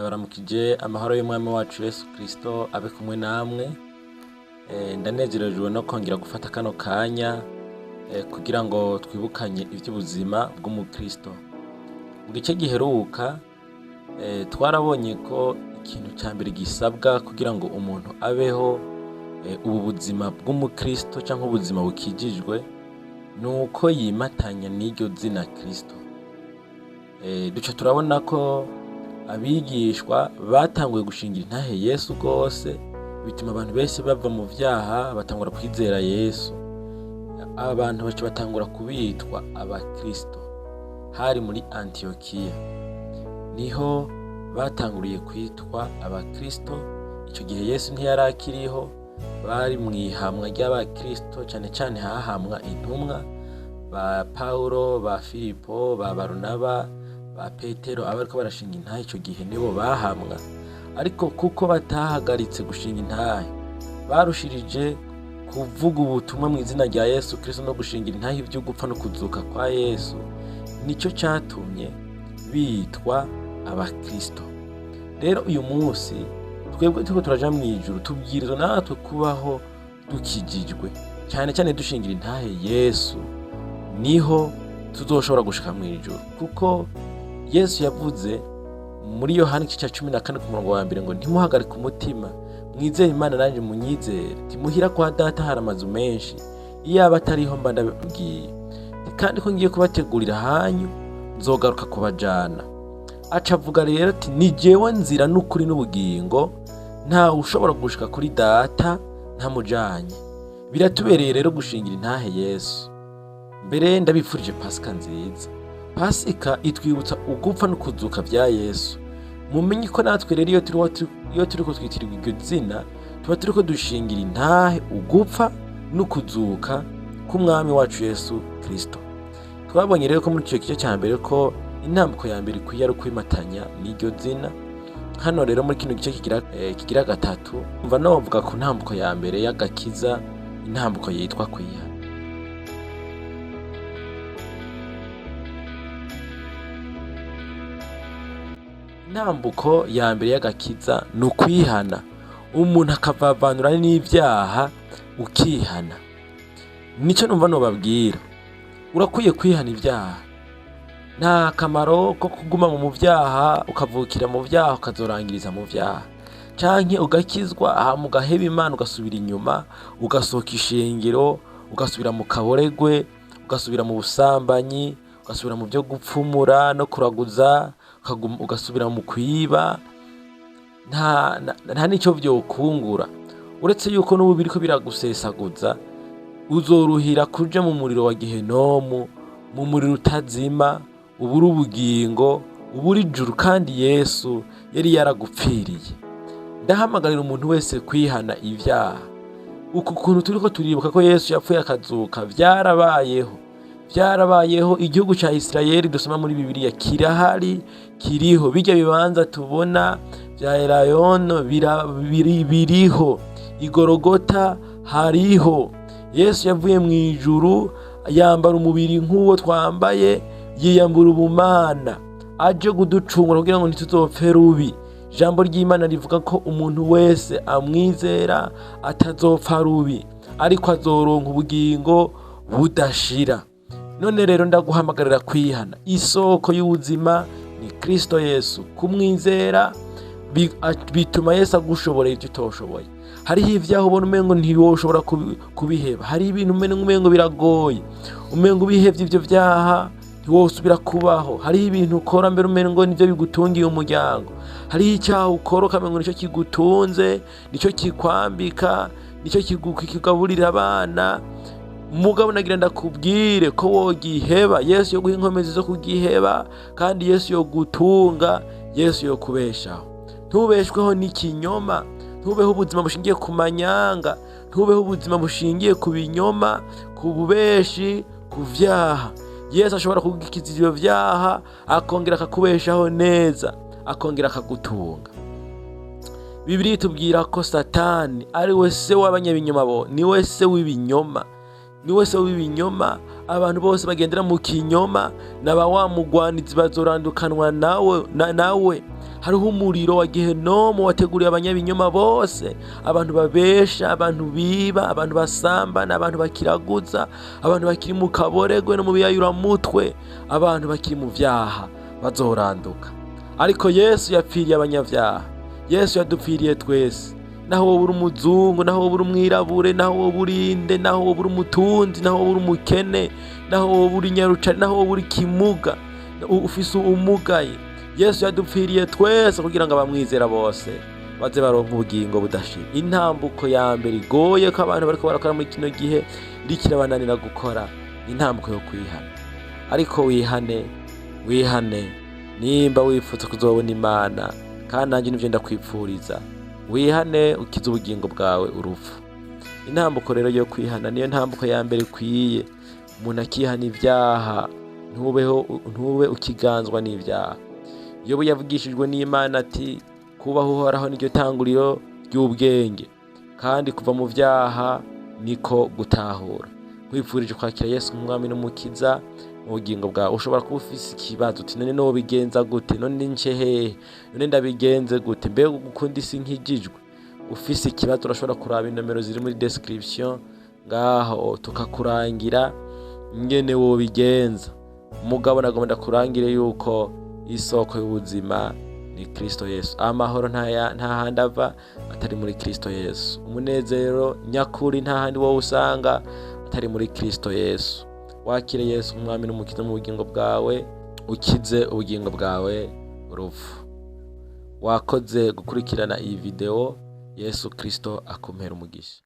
ndabaramukije amahoro y'umwami wacu Yesu Kristo abe kumwe namwe. Ndanezerejwe no kongera gufata kano kanya kugira ngo twibukanye iby'ubuzima bw'umukristo. Mu gice giheruka twarabonye ko ikintu cya mbere gisabwa kugira ngo umuntu abeho ubu buzima bw'umukristo cyangwa ubuzima bukijijwe nuko yimatanya n'iryo zina Kristo. Duce turabona ko abigishwa batanguye gushingira intahe Yesu rwose, bituma abantu bese bava mu vyaha batangura kwizera Yesu. Abantu bace batangura kubitwa abakristo. Hari muri Antiokiya niho batanguriye kwitwa abakristo. Icyo gihe Yesu ntiyarakiriho, bari mwihamwa ry'abakristo, cyane cyane hahamwa intumwa ba Paulo, ba Filipo, ba Barnaba, ba Petero. Abariko barashinga intahe icyo gihe nibo bahamwa, ariko kuko batahagaritse gushinga intahe, barushirije kuvuga ubutumwa mu izina rya Yesu Kristo no gushingira intahe ibyo gupfa no kuzuka kwa Yesu, nicyo cyatumye bitwa abakristo. Rero uyu munsi twebwe turiko turaja mu ijuru, tubwirizwa natwe kubaho dukijijwe, cyane cyane dushingira intahe Yesu, niho tuzoshobora gushika mu ijuru. Kuko Yesu yavuze muri Yohana igice 14 ku murongo wa 1 ngo ntimuhagarike umutima, mwizere Imana nanjye munyizere. Timuhira kwa data hari amazu menshi, iyaba atariho mba ndabibwiye, kandi ko ngiye kubategurira hanyu nzogaruka kubajana. Aca avuga rero ati ni jewe nzira n'ukuri n'ubugingo, nta ushobora gushika kuri data ntamujanye. Biratubereye rero gushingira intahe Yesu. Mbere ndabifurije Pasika nziza. Pasika itwibutsa ugupfa no kuzuka vya Yesu. Mumenye ko natwe rero iyo turiko twitirirwa iryo zina, tuba turiko dushingira intahe ugupfa no kuzuka k'umwami wacu Yesu Kristo. Twabonye rero ko muri icyo gice cya mbere ko intambuko ya mbere ikwiye ari ukwimatanya n'iryo zina. Hano rero muri kino gice kigira gatatu, umva novuga ku ntambuko ya mbere y'agakiza, intambuko yitwa kwihana. Intambuko ya mbere y'agakiza ni ukwihana, umuntu akavavanura n'ibyaha ukihana. Nicyo numva nobabwira, urakwiye kwihana ibyaha. Nta kamaro ko kuguma mu byaha, ukavukira mu byaha ukazorangiriza mu byaha, canke ugakizwa mugaheba Imana ugasubira inyuma, ugasohoka ishengero, ugasubira mu kaboregwe, ugasubira mu busambanyi, ugasubira mu byo gupfumura no kuraguza, ugasubira mu kwiba. Nta nicyo vyokungura, uretse yuko n'ubu biriko biragusesaguza. Uzoruhira kuja mu muriro wa Gehenomu, mu muriro utazima, uburi ubugingo, uburi ijuru, kandi Yesu yari yaragupfiriye. Ndahamagarira umuntu wese kwihana ivyaha. Uku kuntu turiko turibuka ko Yesu yapfuye akazuka vyarabayeho. Igihugu ca Isirayeli dusoma muri Bibiliya kirahari, kiriho. Bijya bibanza tubona vya Elayono biriho, Igorogota hariho. Yesu yavuye mu ijuru, yambara umubiri nk'uwo twambaye, yiyambura ubumana, aje kuducungura kugira ngo ntituzopfe rubi. Ijambo ry'Imana rivuga ko umuntu wese amwizera atazopfa rubi, ariko azoronka ubugingo budashira. None rero ndaguhamagarira kwihana. Isoko y'ubuzima ni Kristo Yesu. Kumwizera bituma Yesu agushoborera ibyo utoshoboye. Hariho ivyaho ubona umengo ntiwoshobora kubiheba, hari ibintu umengo biragoye, umengo ubihevye ivyo vyaha ntiwosubira kubaho. Hariho ibintu ukora mbere umengo nivyo bigutungiye umuryango, hariho icyaha ukora ukamengo nicyo kigutunze, nicyo kikwambika, nicyo kikugaburira abana. Mugabo nagira ndakubwire ko wogiheba, Yesu yo guha inkomezi zo kugiheba, kandi Yesu yo gutunga, Yesu yo kubeshaho. Ntubeshweho n'ikinyoma, ntubeho ubuzima bushingiye ku manyanga, ntubeho ubuzima bushingiye ku binyoma, ku bubeshi, ku vyaha. Yesu ashobora kugukiza ivyo vyaha, akongera akakubeshaho neza, akongera akagutunga. Bibiliya itubwira ko Satani ari we se w'abanyabinyoma, ni we se w'ibinyoma. Abantu bose bagendera mu kinyoma, naba wa mugwanizi bazorandukanwa nawe. hariho umuriro wa gehenomu wateguriye abanyabinyoma bose, abantu babesha, abantu biba, abantu basambana, abantu bakiraguza, abantu bakiri mu kaboregwe no mu biyayuramutwe, abantu bakiri mu vyaha bazoranduka. Ariko Yesu yapfiriye abanyavyaha, Yesu yadupfiriye twese, naho wowe uri umuzungu, naho wowe uri umwirabure, naho wowe uri inde, naho wowe uri umutunzi, naho wowe uri umukene, naho wowe uri nyarucari, naho wowe uri kimuga, ufise umugaye, Yesu yadupfiriye twese kugira ngo abamwizera bose baze baronka ubugingo budashira. Intambuko ya mbere igoye ko abantu bariko barakora muri kino gihe iriko irabananira gukora, intambuko yo kwihana. Ariko wihane nimba wifuza kuzobona Imana, kandi nanjye nivyo ndakwipfuriza, wihane ukize ubugingo bwawe urupfu. Intambuko rero yo kwihana niyo ntambuko ya mbere ikwiye. Umuntu akihana ivyaha, ntube ukiganzwa n'ivyaha. Yobu yavugishijwe n'Imana ati kubaho Uhoraho niryo tanguriro ry'ubwenge, kandi kuva mu vyaha niko gutahura. Nkwifurije kwakira Yesu nk'umwami n'umukiza mu bugingo bwawe. Ushobora kuba ufise ikibazo uti none nobigenza gute, none nce hehe, none ndabigenze gute, mbega gukunda isi nkijijwe. Ufise ikibazo urashobora kuraba inomero ziri muri description ngaho tukakurangira ingene wobigenza. Mugabo nagomba ndakurangire yuko isoko y'ubuzima ni Kristo Yesu. Amahoro nta handi ava atari muri Kristo Yesu. Umunezero nyakuri nta handi wowe usanga atari muri Kristo Yesu. Wakire Yesu umwami n'umukiza mu bugingo bwawe, ukize ubugingo bwawe urupfu. Wakoze gukurikirana iyi video. Yesu Kristo akumpera umugisha.